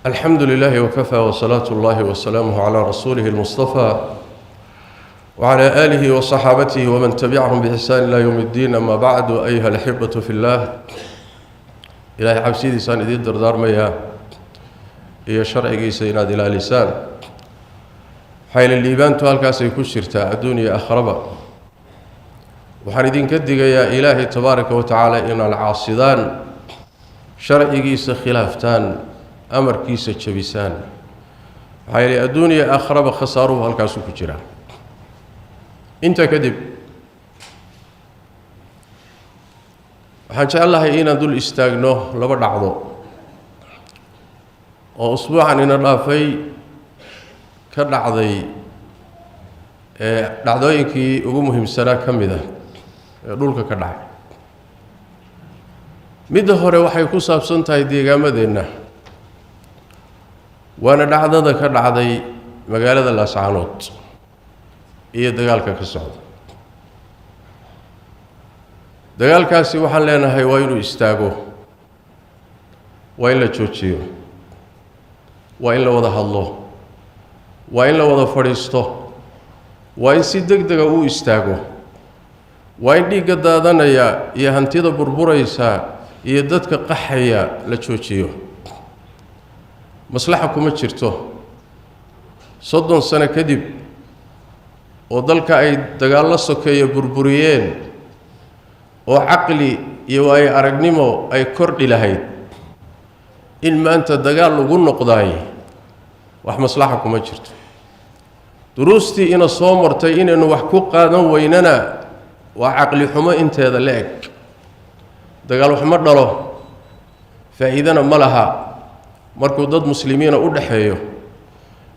الحمد لله وكفى وصلاة الله وسلامه على رسوله المصطفى وعلى آله وصحابته ومن تبعهم بإحسان إلى يوم الدين. أما بعد، أيها الأحبة في الله، إلهي عبسيدي سان إذن دردار مياه إيا شرعي سيناد إلى لسان حيل الليبان توالكاسي كشرتا الدنيا أخربا وحاندين كدق يا إلهي تبارك وتعالى إن العاصدان شرعي خلافتان أمر كيسة شبيسان حيل الدنيا أخربا خساروه هالكاسو كجرا انت كذب waxaan jecelahay inaan dul istaagno laba dhacdo oo usbuucan ina dhaafay ka dhacday dhacdooyinkii ugu muhiimsanaa ka mid ah ee dhulka ka dhacay. midda hore waxay ku saabsan tahay deegaamadeenna, waana dhacdada ka dhacday magaalada Laascaanood iyo dagaalka ka socda. dagaalkaasi waxaan leenahay waa inuu istaago, waa in la joojiyo, waa in la wada hadlo, waa in la wada fadhiisto, waa in si degdega u istaago, waa in dhiigga daadanaya iyo hantida burburaysa iyo dadka qaxaya la joojiyo. maslaxa kuma jirto 30 sano kadib oo dalka ay dagaal la sokeeyo burburiyeen oo caqli iyo ay aragnimo ay kordhi lahayd in maanta dagaal lagu noqday wax maslaxa kuma jirto. duruustii ina soo martay inaynu wax ku qaadan weynana waa caqli xumo inteeda leeg. dagaal wax ma dhalo, faa'iidana ma laha markuu dad muslimiina u dhaxeeyo.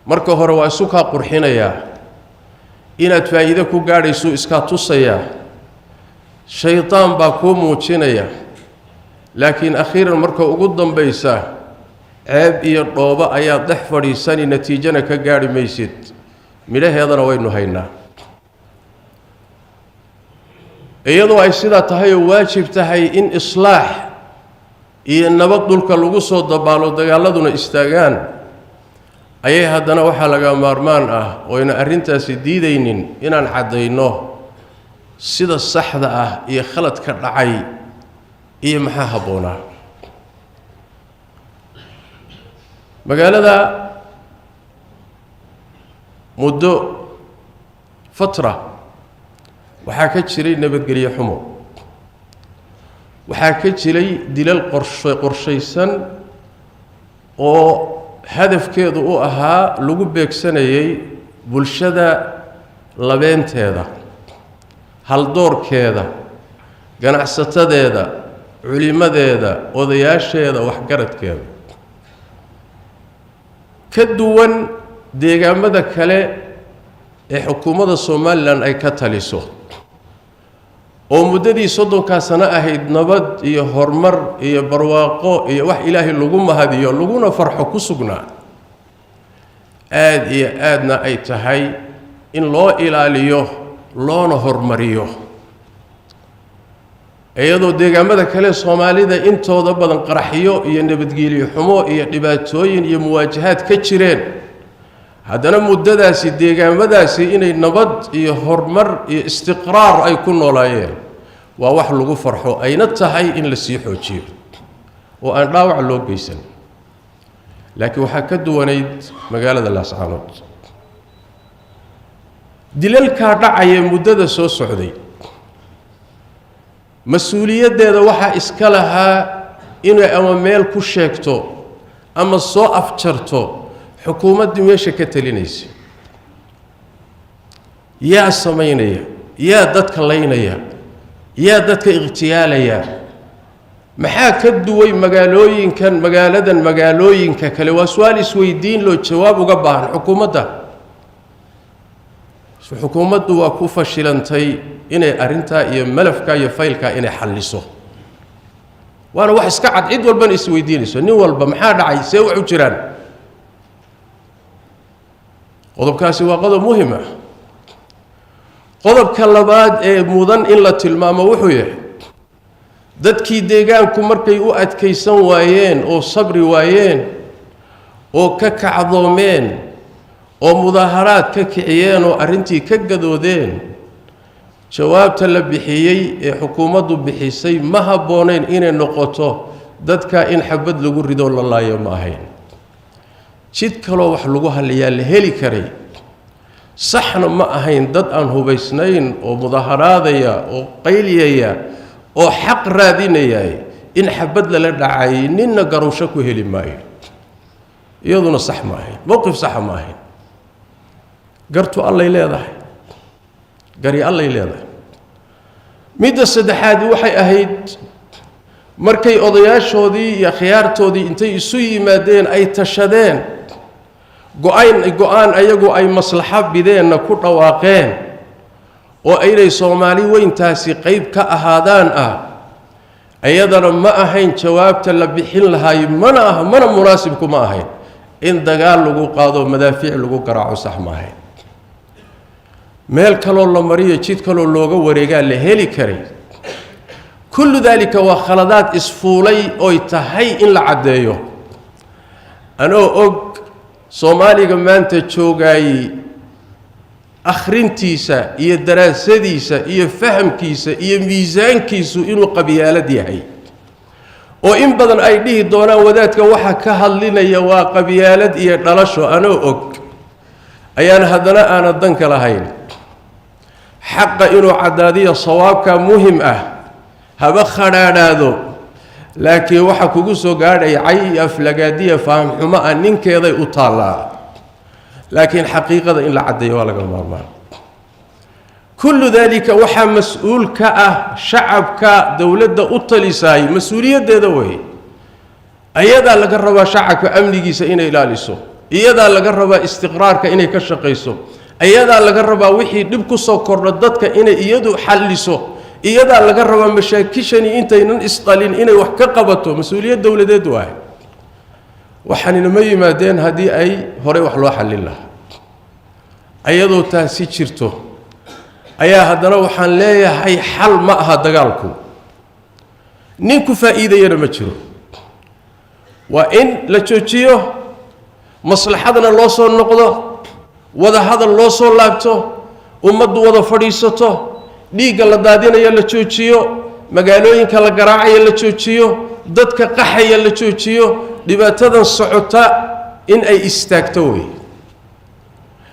marka hore waa isu ka qurxinaya inaad faa'iido ku gaadhayso iska tusaya, shaytaan baa ku muujinaya, laakiin akhiiran marka ugu dambaysa ceeb iyo dhooba ayaa dhex fadhiisani, natiijana ka gaadhi maysid, midhaheedana waynu haynaa. iyadoo ay sidaa tahay oo waajib tahay in islaax iyo nabad dhulka lagu soo dabaalo, dagaaladuna istaagaan, ayay haddana waxaa laga maarmaan ah oo ina arrintaasi diidaynin inaan caddayno sida saxda ah iyo khaladka dhacay iyo maxaa habboonaa. magaalada muddo fatra waxaa ka jiray nabadgelyo xumo, waxaa ka jiray dilal qorshaysan oo hadafkeedu u ahaa lagu beegsanayay bulshada labeenteeda, haldoorkeeda, ganacsatadeeda, culimadeeda, odayaasheeda, waxgaradkeeda. ka duwan deegaamada kale ee xukuumadda Soomaaliland ay ka taliso oo muddadii 30 sano ahayd nabad iyo horumar iyo barwaaqo iyo wax Ilaahay lagu mahadiyo laguna farxo ku sugnaa. aad iyo aadna ay tahay in loo ilaaliyo loona hormariyo, iyadoo deegaamada kale Soomaalida intooda badan qaraxiyo iyo nabadgelyo xumo iyo dhibaatooyin iyo muwaajahaad ka jireen. haddana muddadaasi deegaamadaasi inay nabad iyo horumar iyo istiqraar ay ku noolaayeen waa wax lagu farxo, ayna tahay in la sii xoojiyo oo aan dhaawac loo geysan. laakiin waxaa ka duwanayd magaalada Laascaanood. dilalka dhacaya muddada soo socday, mas-uuliyaddeeda waxaa iska lahaa inay ama meel ku sheegto ama soo afjarto xukuumaddii meesha ka talinaysa. yaa samaynaya, yaa dadka laynaya, yaa dadka iqtiyaalaya, maxaa ka duway magaaladan magaalooyinka kale? waa su'aal isweydiin loo jawaab uga baahan xukuumadda. xukuumaddu waa ku fashilantay inay arrintaa iyo malafka iyo faylka inay xalliso. waana wax iska cad, cid walbana isweydiinayso, nin walba maxaa dhacay, see wax u jiraan. qodobkaasi waa qodob muhiim ah. qodobka labaad ee mudan in la tilmaamo wuxuu yahay dadkii deegaanku markay u adkaysan waayeen oo sabri waayeen oo ka kacdoomeen oo mudaaharaad ka kiciyeen oo arrintii ka gadoodeen jawaabta la bixiyay ee xukuumaddu bixisay ma habboonayn inay noqoto dadka in xabad lagu rido la laayo ma ahayn jid kaloo wax lagu halayaa la heli karay saxna ma ahayn dad aan hubaysnayn oo mudaaharaadaya oo qayliyaya oo xaq raadinaya in xabad la dhacay ninna garowsho ku heli maayo iyaduna sax ma ahayn mowqif sax ma ahayn gartu allay leedahay gari allay leedahay midda saddexaad waxay ahayd markay odayaashoodii iyo khiyaartoodii intay isu yimaadeen ay tashadeen go'aan ayagu ay maslaxa bideenna ku dhawaaqeen oo aynay Soomaali weyntaasi qayb ka ahaadaan ayadana ma ahayn jawaabta la bixin lahaay mana munaasib kuma ahayn in dagaal lagu qaado madaafiic lagu garaaco sax ma ahayn meel kaloo la mariyo jid kaloo looga wareegaa la heli karay kullu dalika waa khaladaad isfuulay oo tahay in la cadeeyo anoo og Soomaaliga maanta joogay akhrintiisa iyo daraasadiisa iyo fahamkiisa iyo miisaankiisu inuu qabyaalad yahay oo in badan ay dhihi doonaan wadaadka waxa ka hadlinaya waa qabyaalad iyo dhalasho anoo og ayaan haddana aan dan ka lahayn xaq inuu cadaadiyo sawaabka muhiim haba kharaadaado laakiin waxa kugu soo gaadhay ay aflagaadiya faham xumo ninkeeday u taalaa laakiin xaqiiqada in la cadeeyo waa laga maarmaan kullu dalika waxa mas'uul ka shacabka dawladda u talisaay mas'uuliyadeeda way ayada laga rabaa shacabka amnigiisa inay ilaaliso iyada laga rabaa istiqraarka inay ka shaqeyso ayada laga rabaa wixii dib ku soo kordho dadka inay iyadu xalliso iyada laga rabaa mashaakishani intaynan isqalin inay wax ka qabato mas'uuliyad dawladeed waay waxaan ma yimaadeen hadii ay hore wax loo xallin lahaa ayadoo taasi jirto ayaa haddana waxaan leeyahay xal ma aha dagaalku ninku faa'iidayna ma jiro waa in la joojiyo maslaxadana loo soo noqdo wada hadal loo soo laabto ummaddu wada fadhiisato dhiigga la daadinayo la joojiyo magaalooyinka la garaacayo la joojiyo dadka qaxaya la joojiyo dhibaatadan socota in ay istaagto way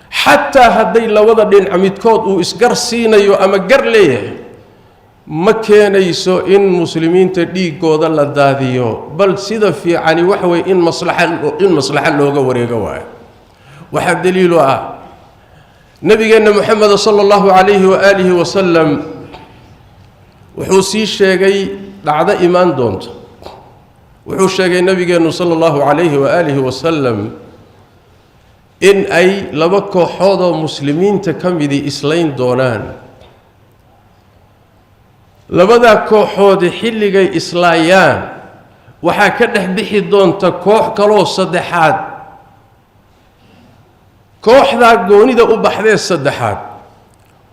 xataa haday labada dhinac midkood uu isgar siinayo ama gar leeyahay ma keenayso in muslimiinta dhiigooda la daadiyo bal sida fiicani wax way in maslaxa looga wareego waay waxa daliil nabigeena Muhammad sallallahu alayhi wa alihi wa sallam wuxuu sii sheegay dhacdo iimaan doonto wuxuu sheegay nabigeenu sallallahu alayhi wa alihi wa sallam in ay laba kooxood oo muslimiinta kamidi islayn doonaan labada kooxood xilligay islaayaan waxa ka dhex bixi doonta koox kale oo saddexaad kooxda goonida u baxday saddexaad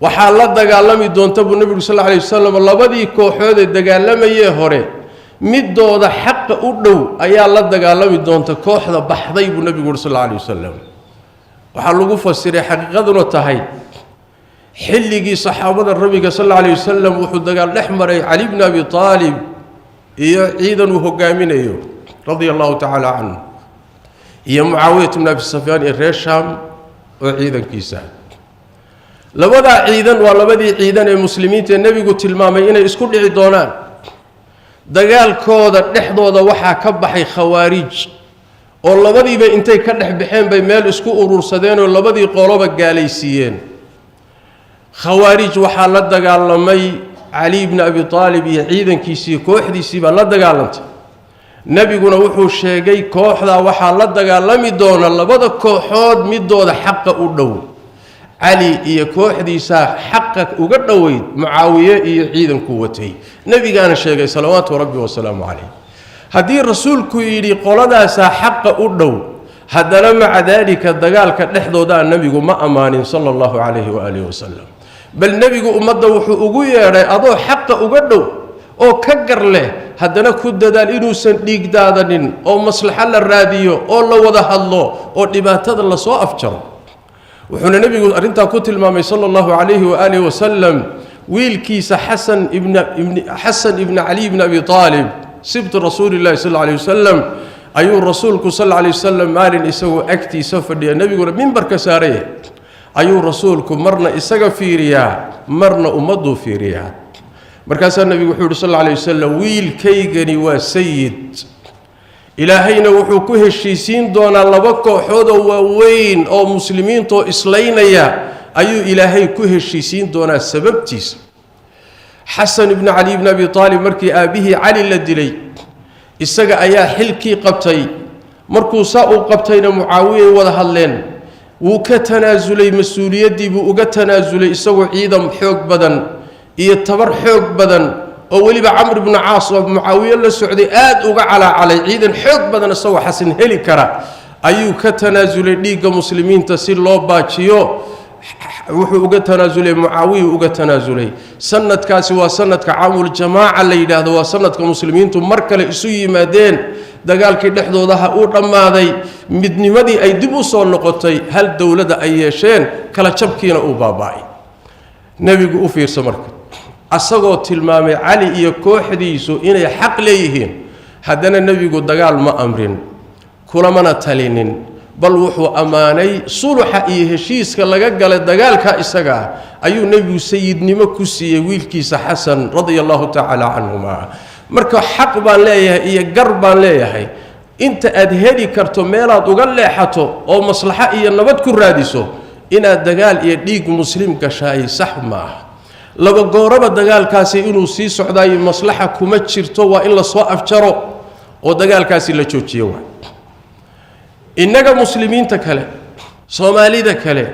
waxa la dagaalami doonta buu nabiga sallallahu alayhi wasallam labadii kooxood ee dagaalamayay hore midooda xaq u dhow ayaa la dagaalami doonta kooxda baxday buu nabiga sallallahu alayhi wasallam waxa lagu fasiray xaqiiqaduna tahay xilligii saxaabada nabiga sallallahu alayhi wasallam wuxuu dagaal dhex maray Ali ibn Abi Talib iyo ciidan uu hogaaminayo radiyallahu ta'ala anhu iyo Muawiyah ibn Abi Sufyan ee reer Sham oo ciidankiisa labada ciidan waa labadii ciidan ee muslimiinta nabigu tilmaamay inay isku dhici doonaan dagaalkooda dhexdooda waxa ka baxay khawaarij oo labadiiba intay ka dhex baxeen bay meel isku urursadeen oo labadii qoloba gaalaysiiyeen khawaarij waxa la dagaalamay Ali ibn Abi Talib iyo ciidankiisii kooxdiisii baa la dagaalantay nabiguna wuxuu sheegay kooxda waxa la dagaalami doona labada kooxood midooda xaq u dhow Ali iyo kooxdiisa xaq uga dhaweyd Muawiya iyo ciidanku watay nabigaana sheegay salawaatu rabbi wa salaamu alayhi hadii rasuulku yiri qoladaasa xaq u dhow hadana maca dalika dagaalka dhexdooda nabigu ma amaanin sallallahu alayhi wa alihi wasallam bal nabigu ummadda wuxuu ugu yeeray adoo xaq uga dhow oo ka gar leh haddana ku dadaal inuusan dhiig daadanin oo maslaxa la raadiyo oo la wada hadlo oo dhibaatada la soo afjaro wuxuuna nabigu arinta ku tilmaamay sallallahu alayhi wa alihi wasallam wiilkiisa Hasan ibn Ali ibn Abi Talib sibt rasuulillaah sallallahu alayhi wasallam ayuu rasuulku sallallahu alayhi wasallam maalin isagoo agtiisa fadhiya nabigu minbarka saaray ayuu rasuulku marna isaga fiiriyaa marna umadu fiiriyaa markaas nabigu wuxuu sallallahu alayhi wasallam wiilkaygani waa sayid ilaahayna wuxuu ku heshiisiin doonaa laba kooxood oo waaweyn oo muslimiinta oo islaynaya ayuu ilaahay ku heshiisiin doonaa sababtiisa Hasan ibn Ali ibn Abi Talib markii aabihi Ali la dilay isaga ayaa xilkii qabtay markuu saa u qabtayna Muawiya wada hadleen wuu ka tanaazulay mas'uuliyadii buu uga tanaazulay isagoo ciidan xoog badan iyo tabar xoog badan oo waliba Amr ibn Aas oo Muawiya la socday aad uga calaalay ciidan xoog badan isagoo Hasan heli kara ayuu ka tanaazulay dhiigga muslimiinta si loo baajiyo wuxuu uga tanaazulay Muawiya uga tanaazulay sanadkaasi waa sanadka caamul jamaaca la yiraahdo waa sanadka muslimiintu mar kale isu yimaadeen dagaalkii dhexdooda uu dhamaaday midnimadii ay dib u soo noqotay hal dawladda ay yeesheen kala jabkiina uu baaba'ay nabigu u fiirso marka asagoo tilmaamay Ali iyo kooxdiisu inay xaq leeyihiin haddana nabigu dagaal ma amrin kulamana talinin bal wuxuu amaanay sulxa iyo heshiiska laga galay dagaalka isaga ayuu nabigu sayidnimo ku siiyay wiilkiisa Hasan radiyallahu ta'ala anhuma marka xaq baan leeyahay iyo gar baan leeyahay inta aad heli karto meelaad uga leexato oo maslaxa iyo nabad ku raadiso inaad dagaal iyo dhiig muslim gashay sax ma laba gooraba dagaalkaasi inuu sii socdaayo maslaxa kuma jirto waa in la soo afjaro oo dagaalkaasi la joojiyo inaga muslimiinta kale Soomaalida kale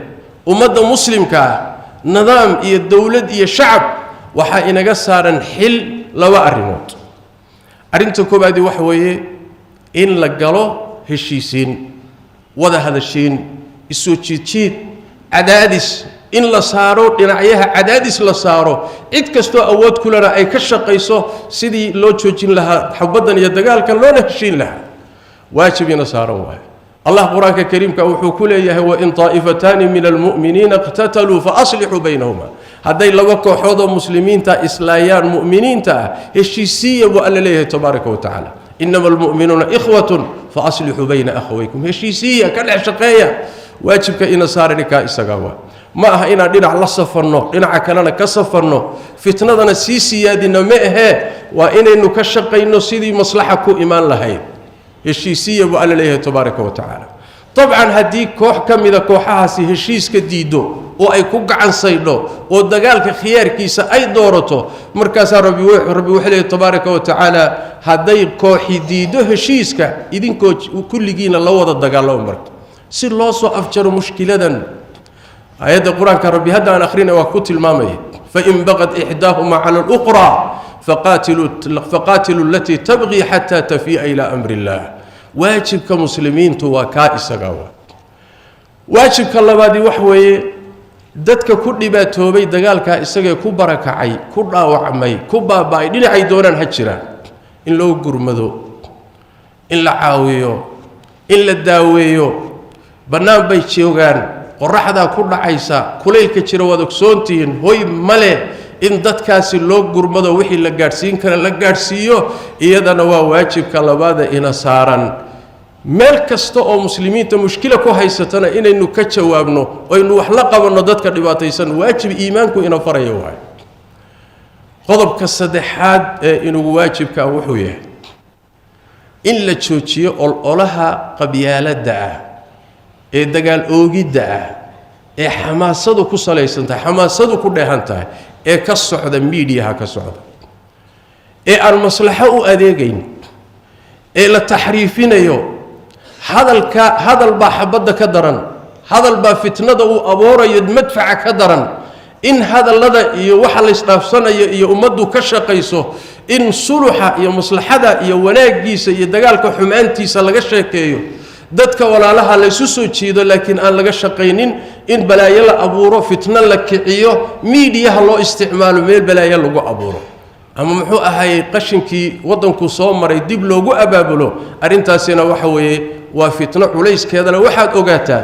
ummadda muslimka nidaam iyo dawlad iyo shacab waxa inaga saaran xil laba arimood arinta koobaad waxa weeye in la galo heshiisiin wada hadashiin isu jiid cadaadis in la saaro dhinacyaha cadaadis la saaro cid kasto awood kulana ay ka shaqeyso sidii loo joojin lahaa xabadan iyo dagaalka loo heshiin lahaa waajibina saaran waa الله قرآن الكريم كأوحو كليه وإن طائفتان من المؤمنين اقتتلوا فأصلحوا بينهما هذي لوكو حوض مسلمين تا إسلايان مؤمنين تا هشيسية وألا ليه تبارك وتعالى إنما المؤمنون إخوة فأصلحوا بين أخويكم هشيسية كالع شقية واجبك إن صارنك إسقاوا ما إنا دينا على صفرنا إنا عكلنا كصفرنا فتنة سيسية دينا مئها وإنا نكشقين سيدي مصلحكو إيمان لهين هشيسية وألا ليه تبارك وتعالى طبعا هديك كوح كم إذا كوحها سي هشيس كديدو وأي كوك عن صيدو ودقالك خيار كيسا أي دورته مركز ربي وحده تبارك وتعالى هديك كوحي ديدو هشيسك إذن كل جينا الله وضع الدقال لهم مرك سير الله سوء أفجر مشكلة آيات القرآن كربي هذا عن آخرين وكوت المامي فإن بغت إحداهما على الأخرى فقاتلوا التي تبغي حتى تفيء إلى أمر الله واجب كمسلمين توكا إسقاوا واجب كالله بادي وحوي دتك كل باتوبي دقالك إسقا كبرك عي كبرا وعمي كبا باي دين عيدونا هجرا إن لو قرمدو إن لعاويو إن لداويو بنام بيتشيوغان قرحدا كل عيسى كليل كتير ودكسونتين هوي ملي إن دتكاسي لو قرمدو وحي لقارسين كان لقارسيو إيادنا واجب كالله إن سارا مال كستو أو مسلمين تمشكلة كو هيستنا إنو كتشوابنو وإنو وحلقا ونضدك رباطيسان واجب إيمانكو إنا فريواي قضب كالصدحاد إنو واجب كاوحويه إن لتشوتشيو أولها قبيالة دعا إيه دقال أوغي دعا إيه حماسدو كو صليسانتا حماسدو كو ديهانتا إيه كالصعودة ميديا كالصعودة إيه المصلحة أديقين إيه لتحريفين يو هذا البا حبدا كدرا هذا البا فتنة أبورا يدمدفع كدرا إن هذا الذي يوحى الاستفسان يؤمدو كشقيسو إن صلحة مصلحة وناقيس يدقالك حمانتي سلقشيكيو dadka walaalaha la isu soo jeedo laakiin aan laga shaqeynin in balaayo la abuuro fitna la kiciyo meediyaha loo isticmaalo meel balaayo lagu abuuro ama muxuu ahaayey qashinkii waddanku soo maray dib loogu abaabulo arrintaasina waxa weeye waa fitno culayskeedana waxaad ogaataa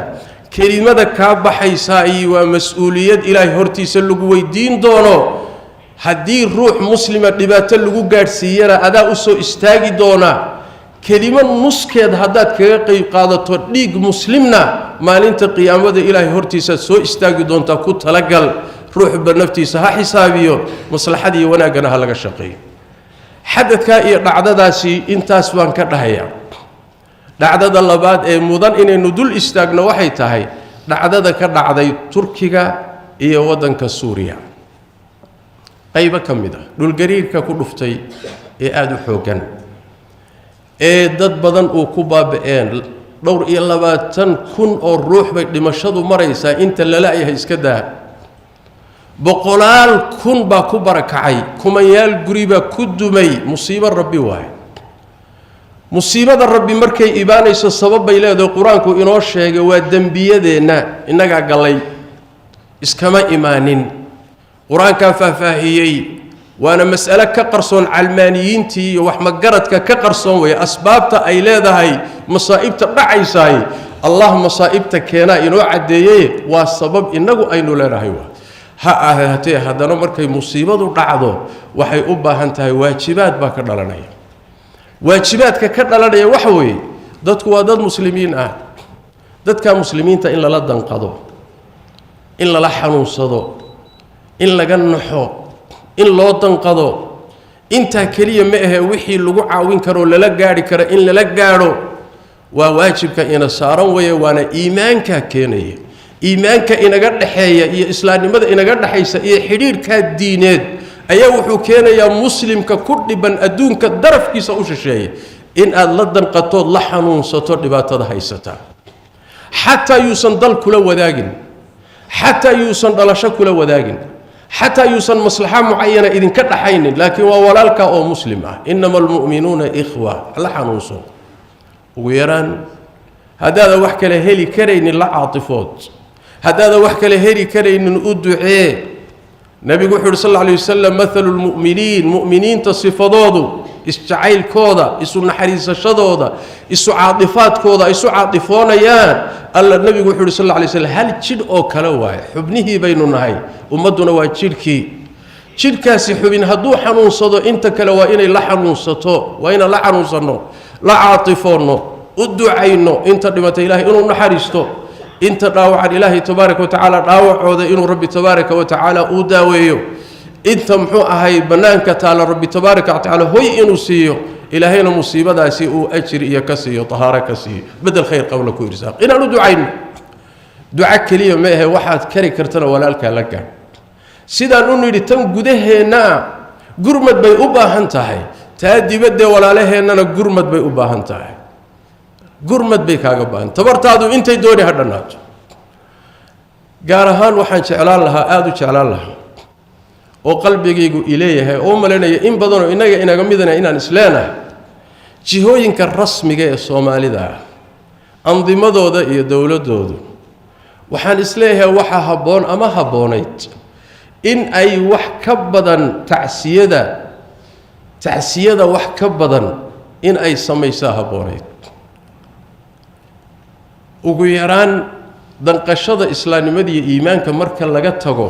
kelimada kaa baxaysaa iyo waa mas-uuliyad ilaahay hortiisa lagu weydiin doono haddii ruux muslima dhibaato lagu gaadhsiiyana adaa u soo istaagi doonaa kelimo nuskeed haddaad kaga qayb qaadato dhiig muslimna maalinta qiyaamada ilaahay hortiisa soo istaagi doontaa ku talagal ruuxba naftiisa ha xisaabiyo maslaxad iyo wanaagana ha laga shaqeeyo xadadka iyo dhacdadaasi intaas baan ka dhahayaa dhacdada labaad ee mudan inaynu dul istaagno waxay tahay dhacdada ka dhacday Turkiga iyo waddanka Suuriya qaybo ka mid ah dhulgariirka ku dhuftay ee aad u xoogan ee dad badan uu ku baaba'een dhowr iyo 20,000 oo ruux bay dhimashadu maraysaa inta la laayahay iska daa boqolaal kun baa ku barakacay kumayaal guri baa ku dumay musiibo rabbi waay musiibada rabbi markay ibaanayso sabab bay leedahay quraanku inoo sheegay waa dambiyadeena inaga galay iskama imaanin quraanka faahfaahiyay waana mas'ala ka qarsoon calmaaniyiintii iyo wax magaradka ka qarsoon way asbaabta ay leedahay masaa'ibta dhacaysay allah masaa'ibta keena inoo cadeeyay waa sabab inagu aynu leedahay ha ahaatee haddana markay musiibadu dhacdo waxay u baahan tahay waajibaad baa ka dhalanaya waajibaadka ka dhalanaya waxa weeye dadku waa dad muslimiin ah dadka muslimiinta in lala danqado in lala xanuunsado in laga naxo in loo danqado inta kaliya ma aha wixii lagu caawin karo lala gaari karo in lala gaaro waa waajibka ina saaran weeye waana iimaanka keenaya iimaanka inaga dhaxeeya iyo islaamnimada inaga dhaxaysa iyo xiriirka diineed ayaa wuxuu keenayaa muslimka ku dhiban adduunka darafkiisa u shisheeya in aad la danqato la xanuunsato dhibaatada haysata xataa yuusan dal kula wadaagin xataa yuusan dhalasho kula wadaagin xataa yuusan maslaxa muayana idinka dhaxaynin laakiin waa walaalka oo muslim ah innamal mu'minuuna ikhwa la xanuunso ugu yaraan hadaada wax kale heli karaynin la caatifood hadaada wax kale heli karaynin u ducee nabigu wuxuu sallallahu alayhi wasallam mathalul mu'miniin tasifadoodu isjacaylkooda isu naxariisashadooda isu caadifaadkooda isu caadifoonayaan alla nabigu wuxuu sallallahu alayhi wasallam hal jid oo kala waay xubnihii baynu nahay ummaduna waa jidkii jidkaasi xubin hadduu xanuunsado inta kale waa inay la xanuunsato waa inaan la xanuunsano la caatifoonno u ducayno inta dhimata ilaahay inuu naxariisto inta dhaawacan ilaahay tabaaraka wa tacaala dhaawacooda inuu rabbi tabaaraka wa tacaala uu daaweeyo inta muxuu ahay banaanka taala rabbi tabaaraka wa tacaala hoy inuu siiyo ilaahayna musiibadaasi uu ajir iyo ka siiyo tahaara ka siiyo badal khayr qawla ku irsaaq inaanu ducayno duca kaliya ma aha waxaad kari kartana walaalka la gaar sidaan u nidhi tan gudaheena gurmad bay u baahan tahay taa dibadda walaalaheennana gurmad bay u baahan tahay gurmad bay kaaga baahan tabartaadu intay dooni ha dhanaato gaar ahaan waxaan jeclaan lahaa aad u jeclaan lahaa oo qalbigaygu ileeyahay oo malanaya in badan oo inaga midana inaan isleenahay jihooyinka rasmiga ee Soomaalida andimadooda iyo dawladoodu waxaan isleeyahay waxa haboon ama haboonayd in ay wax ka badan tacsiyada wax ka badan in ay samaysaa haboonayd ugu yaraan danqashada islaamnimada iyo iimaanka marka laga tago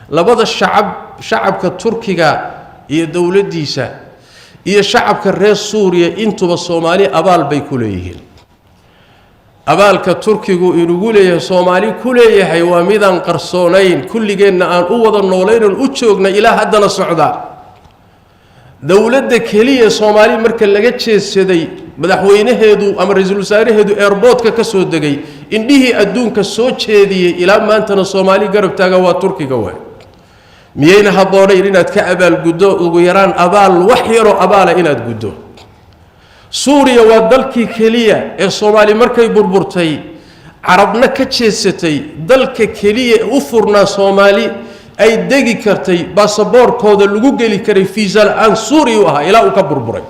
labada shacabka Turkiga iyo dawladdiisa iyo shacabka reer Suuriya intuba Soomaali abaal bay ku leeyihiin abaalka Turkigu inuu leeyahay Soomaali ku leeyahay waa midaan qarsoonayn kulligeena aan u wada nooleyn u joogna ilaa haddana socda dawladda kaliya Soomaali marka laga jeesaday madaxweynaheedu ama ra'iisul wasaaraheedu airportka ka soo degay indhihii adduunka soo jeediyay ilaa maantana Soomaali garab taaga waa Turkiga way miyayna haboonayn inaad ka abaal guddo ugu yaraan abaal wax yaro abaala inaad guddo Suuriya waa dalkii kaliya ee Soomaali markay burburtay carabna ka jeesatay dalka kaliya u furnaa Soomaali ay degi kartay baasaboorkooda lagu geli karay fiisa aan Suuriya u ahaa ilaa uu ka burburay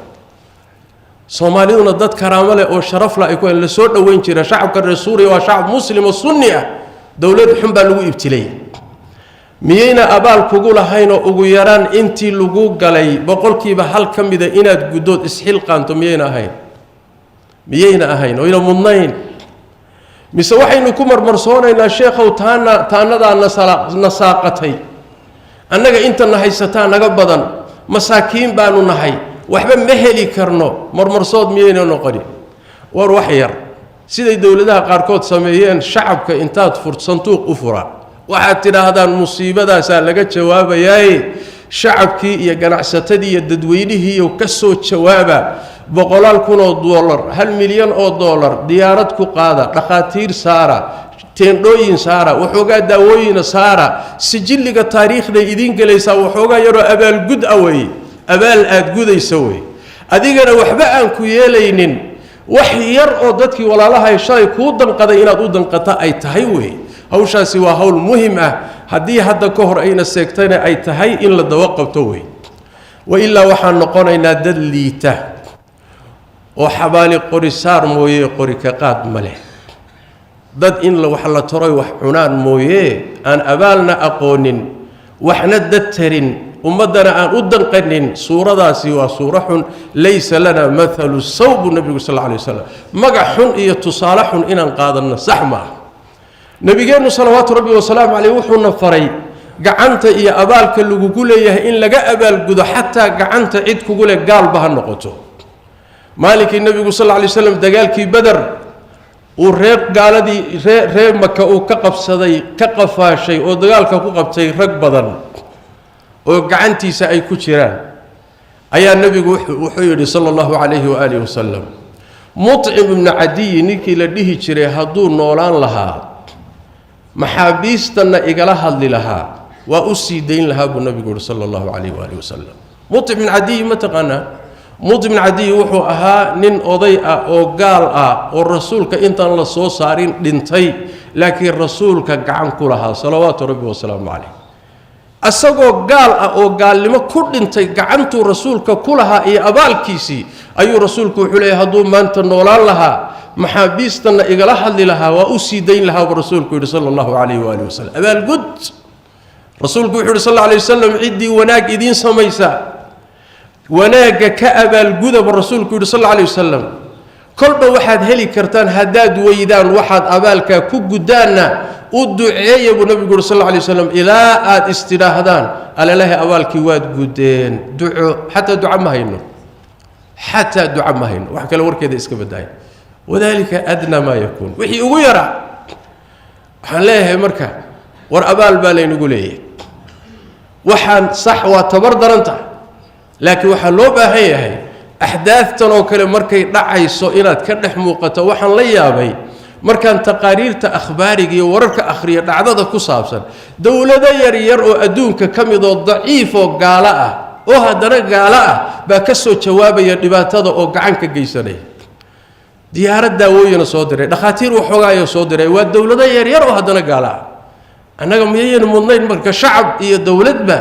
Soomaaliduna dad karaamo leh oo sharaf la ay ku la soo dhaweyn jiray shacabka reer Suuriya waa shacab muslim oo sunni ah dawlad xun baa lagu ibtilay miyayna abaal kugu lahayn oo ugu yaraan intii lagu galay boqolkiiba hal ka mida inaad guddood isxilqaanto miyayna ahayn oo ina mudnayn mise waxaynu ku marmarsoonaynaa sheekhow taanadaa nasaaqatay annaga intana haysataa naga badan masaakiin baanu nahay waxba ma heli karno marmarsood miyayna noqoni war wax yar siday dowladaha qaarkood sameeyeen shacabka intaad sanduuq u fura waxaad tidhaahdaan musiibadaasaa laga jawaabayaaye shacabkii iyo ganacsatadii iyo dadweynihii iyo ka soo jawaaba boqolaal kun oo dollar hal milyan oo dollar diyaarad ku qaada dhaqaatiir saara teendhooyin saara waxoogaa daawooyina saara sijilliga taariikhday idiin gelaysaa waxoogaa yaroo abaalgud ah weeye abaal aad gudaysa weeye adigana waxba aan ku yeelaynin wax yar oo dadkii walaalahay shalay kuu danqaday inaad u danqata ay tahay weeye hawshaasi waa hawl muhim ah haddii hadda ka hor ayna seegtayna ay tahay in la dawa qabto weeye wa ilaa waxaan noqonaynaa dad liita oo xabaali qori saar mooye qori ka qaad ma leh dad in wax la taroy wax cunaan mooye aan abaalna aqoonin waxna dad tarin ummadana aan u danqanin suuradaasi waa suura xun laysa lana mathalu sawbu nabigu sallallahu alayhi wasallam magac xun iyo tusaale xun inaan qaadanno sax ma ah nabigeenu salawaatu rabbi wasalaamu calayhi wuxuuna faray gacanta iyo abaalka lagugu leeyahay in laga abaalgudo xataa gacanta cid kugu leh gaalba ha noqoto maalinkii nabigu sallallahu alayhi wasallam dagaalkii badar uu reer maka uu ka qabsaday ka qafaashay oo dagaalka ku qabtay rag badan oo gacantiisa ay ku jiraan ayaa nabigu wuxuu yidhi sallallahu alayhi wa alihi wasallam Mut'im ibn Adiy ninkii la dhihi jiray hadduu noolaan lahaa maxaabiistana igala hadli lahaa waa u sii dayn lahaa buu nabigu yidhi sallallahu alayhi wa alihi wasallam Mut'im ibn Adiy mataqana Mut'im ibn Adiy wuxuu ahaa nin oday ah oo gaal ah oo rasuulka intaan la soo saarin dhintay laakiin rasuulka gacan ku lahaa salawaatu rabbi wasalaamu calayh asagoo gaal ah oo gaalnimo ku dhintay gacantuu rasuulka ku lahaa iyo abaalkiisii ayuu rasuulku wuxuu leeyahay hadduu maanta noolaan lahaa maxaabiistana igala hadli lahaa waa u sii dayn lahaa buu rasuulku yidhi sallallahu alayhi wa alihi wasallam abaalgud rasuulku wuxuu yidhi sallallahu alayhi wasallam ciddii wanaag idiin samaysa wanaaga ka abaalgudaba rasuulku yidhi sallallahu alayhi wasallam kolba waxaad heli kartaan haddaad weydaan waxaad abaalkaa ku gudaanna u duceeya buu nabigu yidhi sallallahu alayhi wasallam ilaa aad istidhaahdaan alalahi abaalkii waad gudeen duco xataa duca ma hayno wax kale warkeeda iska badaayo wadaalika adnaa maa yakuun wixii ugu yaraa waxaan leeyahay marka war abaal baa laynagu leeyahay waxaan sax waa tabar daranta laakiin waxaa loo baahan yahay axdaaftan oo kale markay dhacayso inaad ka dhex muuqato waxaan la yaabay markaan taqaariirta akhbaariga iyo wararka akhriya dhacdada ku saabsan dowlado yaryar oo adduunka ka mid oo daciif oo gaalo ah oo haddana gaalo ah baa ka soo jawaabaya dhibaatada oo gacan ka geysanaya diyaarad daawooyina soo diray dhakhaatiir waxoogaayoo soo diray waa dowlado yaryar oo haddana gaalo ah annaga miyaynan mudnayn marka shacab iyo dowladba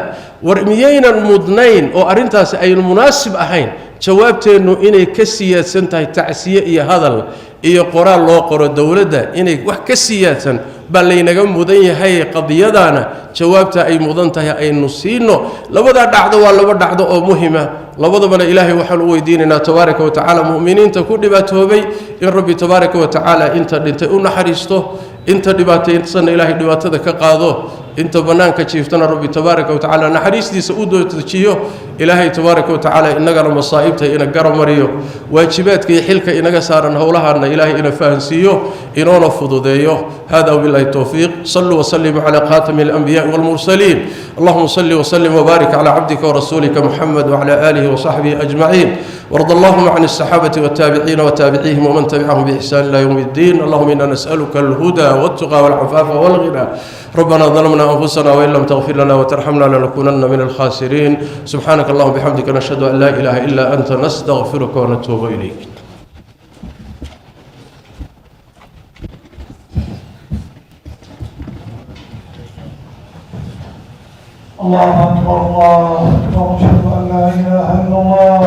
war miyaynan mudnayn oo arrintaasi aynu munaasib ahayn jawaabteennu inay ka siyaadsan tahay tacsiye iyo hadal iyo qoraal loo qoro dowladda inay wax ka siyaadsan baa laynaga mudan yahay qadiyadaana jawaabta ay mudan tahay aynu siino labada dhacdo waa laba dhacdo oo muhiima labadabana ilaahay waxaan u weydiinaynaa tabaaraka wa tacaala mu'miniinta ku dhibaatoobay in rabbi tabaaraka wa tacaala inta dhintay u naxariisto inta dhibaataysanna ilaahay dhibaatada ka qaado inta bannaanka jiiftana rabbi tabaaraka wa tacaala naxariistiisa u doodejiyo ilaahay tabaaraka wa tacaala innagana masaa'ibta ina garamariyo waajibaadka iyo xilka inaga saaran howlahaana ilaahay ina fahansiiyo inoona fududeeyo hada wabillahi tawfiiq sallu wasallimu calaa khaatami alanbiyaai walmursaliin allahuma salli wasallim wabaarik calaa cabdika warasuulika muxamed wacala aalihi wasaxbihi ajmaciin warda allahuma can alsaxaabati waltaabiciina wataabicihim waman tabicahum biixsaan ila yowmi الدين اللهم إنا نسألك الهدى والتقى والعفاف والغنى ربنا ظلمنا أنفسنا وإن لم تغفر لنا وترحمنا لنكونن من الخاسرين سبحانك اللهم وبحمدك نشهد أن لا إله إلا أنت نستغفرك ونتوب إليك الله أكبر الله أكبر أشهد أن لا إله إلا الله